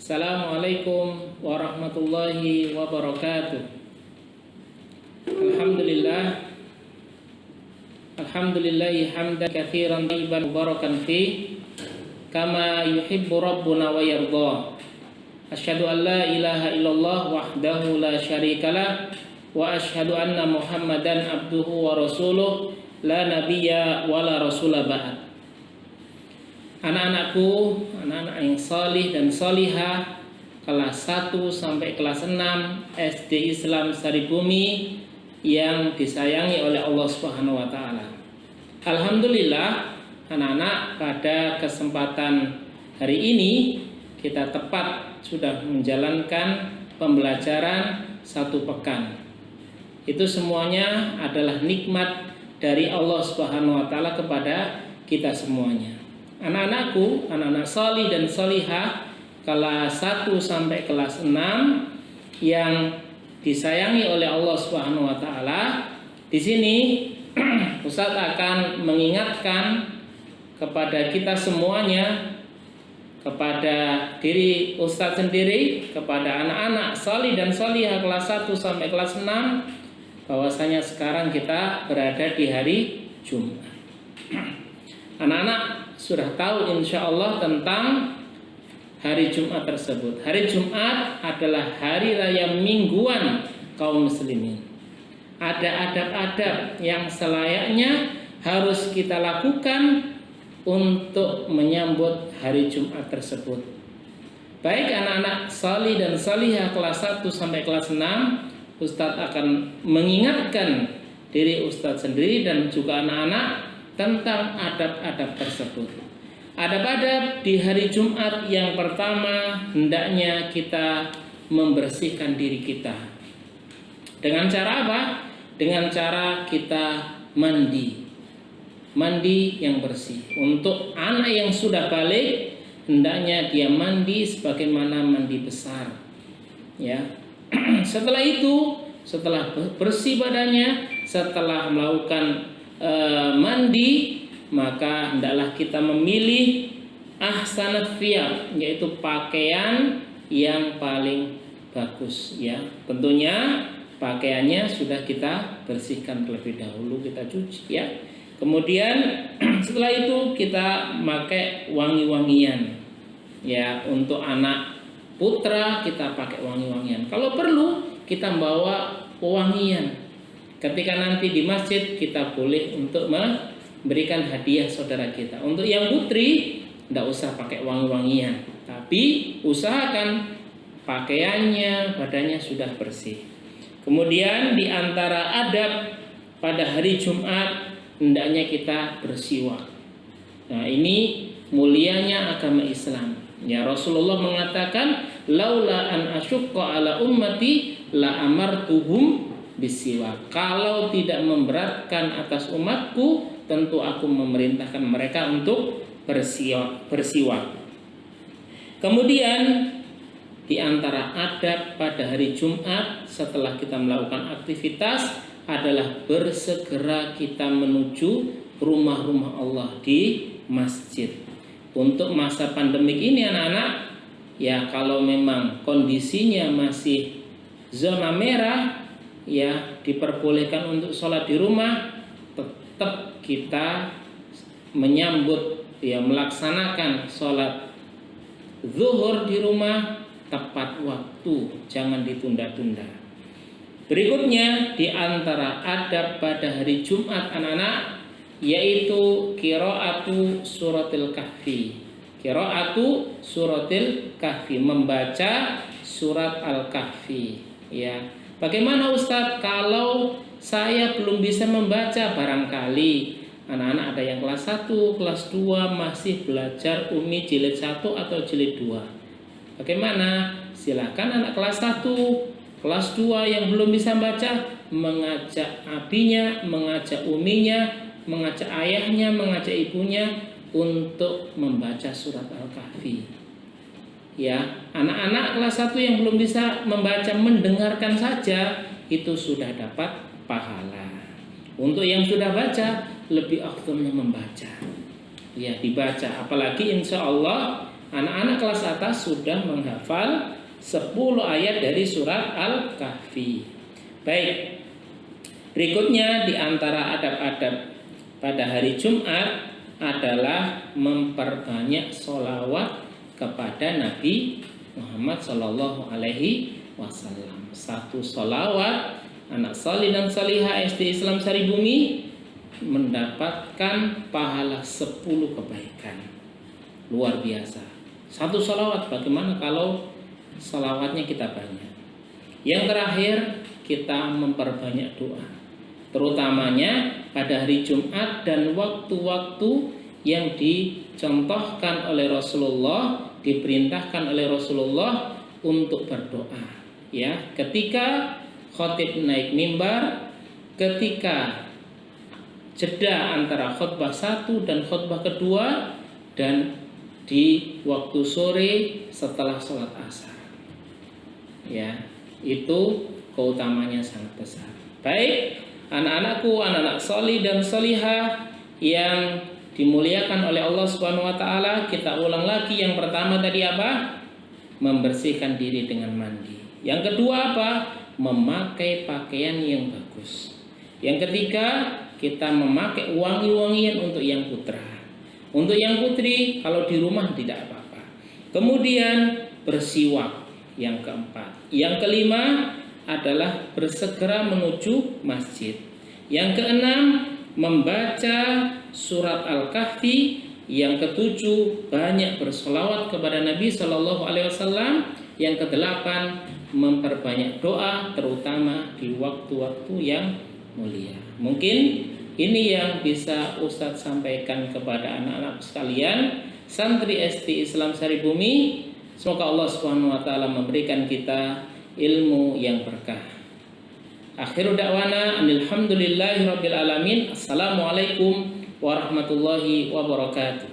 Assalamualaikum warahmatullahi wabarakatuh. Alhamdulillahi hamdan katsiran thayyiban mubarakan fi kama yuhibbu rabbuna wa yarda. Asyhadu an la ilaha illallah wahdahu la syarikalah wa asyhadu anna Muhammadan abduhu wa rasuluh la nabiyya wa la rasula ba'd. Anak-anakku, anak-anak yang salih dan salihah, kelas 1 sampai kelas 6 SD Islam Saribumi yang disayangi oleh Allah Subhanahu wa taala. Alhamdulillah, anak-anak, pada kesempatan hari ini kita tepat sudah menjalankan pembelajaran 1 pekan. Itu semuanya adalah nikmat dari Allah Subhanahu wa taala kepada kita semuanya. Anak-anakku, anak-anak salih dan salihah kelas 1 sampai kelas 6 yang disayangi oleh Allah Subhanahu wa taala. Di sini Ustadz akan mengingatkan kepada kita semuanya, kepada diri Ustadz sendiri, kepada anak-anak salih dan salihah kelas 1 sampai kelas 6, bahwasanya sekarang kita berada di hari Jumat. Anak-anak sudah tahu insya Allah tentang hari Jumat tersebut. Hari Jumat adalah hari raya mingguan kaum muslimin. Ada adab-adab yang selayaknya harus kita lakukan untuk menyambut hari Jumat tersebut. Baik anak-anak salih dan salihah kelas 1 sampai kelas 6, Ustadz akan mengingatkan diri Ustadz sendiri dan juga anak-anak tentang adab-adab tersebut. Adab-adab di hari Jumat yang pertama, hendaknya kita membersihkan diri kita. Dengan cara apa? Dengan cara kita mandi. Mandi yang bersih. Untuk anak yang sudah balik, hendaknya dia mandi sebagaimana mandi besar. Ya. Setelah itu, setelah bersih badannya, setelah melakukan mandi, maka hendaklah kita memilih ahsanat thiyab, yaitu pakaian yang paling bagus, ya. Tentunya pakaiannya sudah kita bersihkan terlebih dahulu, kita cuci, ya. Kemudian setelah itu kita pakai wangi-wangian, ya. Untuk anak putra kita pakai wangi-wangian. Kalau perlu kita bawa pewangian. Ketika nanti di masjid kita boleh untuk memberikan hadiah saudara kita. Untuk yang putri tidak usah pakai wangi-wangian, tapi usahakan pakaiannya, badannya sudah bersih. Kemudian di antara adab pada hari Jumat, hendaknya kita bersiwak. Nah, ini mulianya agama Islam. Ya, Rasulullah mengatakan, laula an asyqa ala ummati la amartuhum bisiwak. Kalau tidak memberatkan atas umatku, tentu aku memerintahkan mereka untuk bersiwak. Kemudian di antara adab pada hari Jumat setelah kita melakukan aktivitas adalah bersegera kita menuju rumah-rumah Allah di masjid. Untuk masa pandemik ini anak-anak, ya, kalau memang kondisinya masih zona merah, ya, diperbolehkan untuk sholat di rumah, tetap kita menyambut, ya, melaksanakan sholat zuhur di rumah tepat waktu, jangan ditunda-tunda. Berikutnya di antara adab pada hari Jumat anak-anak, yaitu qiraatu suratil kahfi. Qiraatu suratil kahfi, membaca surat al-kahfi, ya. Bagaimana Ustadz kalau saya belum bisa membaca? Barangkali anak-anak ada yang kelas 1, kelas 2 masih belajar Umi jilid 1 atau jilid 2. Bagaimana? Silakan anak kelas 1, kelas 2 yang belum bisa baca, mengajak abinya, mengajak uminya, mengajak ayahnya, mengajak ibunya untuk membaca surat Al-Kahfi. Ya, anak-anak kelas 1 yang belum bisa membaca, mendengarkan saja itu sudah dapat pahala. Untuk yang sudah baca, lebih afdalnya membaca. Ya, dibaca. Apalagi insya Allah Anak-anak kelas atas sudah menghafal 10 ayat dari surat Al-Kahfi. Baik. Berikutnya di antara adab-adab pada hari Jumat adalah memperbanyak sholawat kepada Nabi Muhammad Sallallahu Alaihi Wasallam. Satu sholawat anak salih dan salihah SD Islam Saribumi mendapatkan pahala 10 kebaikan. Luar biasa. Satu sholawat, bagaimana kalau sholawatnya kita banyak? Yang terakhir, kita memperbanyak doa, terutamanya pada hari Jumat dan waktu-waktu yang dicontohkan oleh Rasulullah, diperintahkan oleh Rasulullah untuk berdoa. Ya, ketika khatib naik mimbar, ketika jeda antara khutbah 1 dan khutbah kedua, dan di waktu sore setelah sholat asar. Ya, itu keutamanya sangat besar. Baik, anak-anakku, anak-anak sholih dan sholihah yang dimuliakan oleh Allah Subhanahu wa taala, kita ulang lagi. Yang pertama tadi apa? Membersihkan diri dengan mandi. Yang kedua apa? Memakai pakaian yang bagus. Yang ketiga, kita memakai wangi-wangian untuk yang putra. Untuk yang putri, kalau di rumah tidak apa-apa. Kemudian bersiwak. Yang keempat. Yang kelima adalah bersegera menuju masjid. Yang keenam, membaca surat Al-Kahfi. Yang ketujuh, banyak bersolawat kepada Nabi Shallallahu Alaihi Wasallam. Yang kedelapan, memperbanyak doa, terutama di waktu-waktu yang mulia. Mungkin ini yang bisa Ustadz sampaikan kepada anak-anak sekalian, santri SD Islam Saribumi. Semoga Allah Subhanahu wa taala memberikan kita ilmu yang berkah. Akhiru da'wana alhamdulillahirabbil alamin. Assalamualaikum warahmatullahi wabarakatuh.